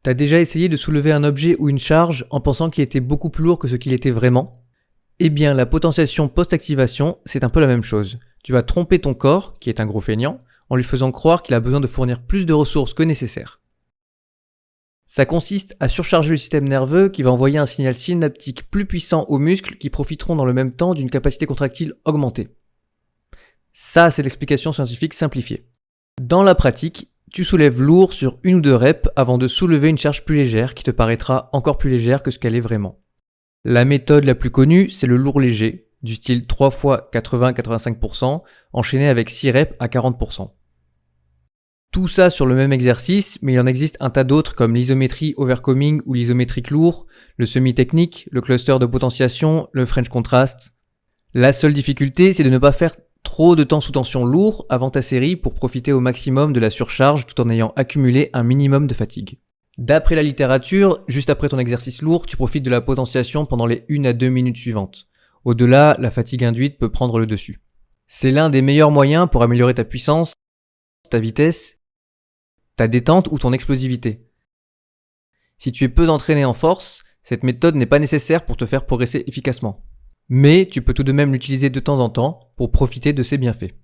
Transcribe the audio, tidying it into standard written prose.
T'as déjà essayé de soulever un objet ou une charge en pensant qu'il était beaucoup plus lourd que ce qu'il était vraiment? Eh bien, la potentiation post-activation, c'est un peu la même chose. Tu vas tromper ton corps, qui est un gros feignant, en lui faisant croire qu'il a besoin de fournir plus de ressources que nécessaire. Ça consiste à surcharger le système nerveux qui va envoyer un signal synaptique plus puissant aux muscles qui profiteront dans le même temps d'une capacité contractile augmentée. Ça, c'est l'explication scientifique simplifiée. Dans la pratique, tu soulèves lourd sur 1 ou 2 reps avant de soulever une charge plus légère qui te paraîtra encore plus légère que ce qu'elle est vraiment. La méthode la plus connue, c'est le lourd léger, du style 3 fois 80-85%, enchaîné avec 6 reps à 40%. Tout ça sur le même exercice, mais il en existe un tas d'autres comme l'isométrie overcoming ou l'isométrique lourd, le semi-technique, le cluster de potentiation, le French contrast. La seule difficulté, c'est de ne pas faire trop de temps sous tension lourd avant ta série pour profiter au maximum de la surcharge tout en ayant accumulé un minimum de fatigue. D'après la littérature, juste après ton exercice lourd, tu profites de la potentiation pendant les 1 à 2 minutes suivantes. Au-delà, la fatigue induite peut prendre le dessus. C'est l'un des meilleurs moyens pour améliorer ta puissance, ta vitesse, ta détente ou ton explosivité. Si tu es peu entraîné en force, cette méthode n'est pas nécessaire pour te faire progresser efficacement. Mais tu peux tout de même l'utiliser de temps en temps pour profiter de ses bienfaits.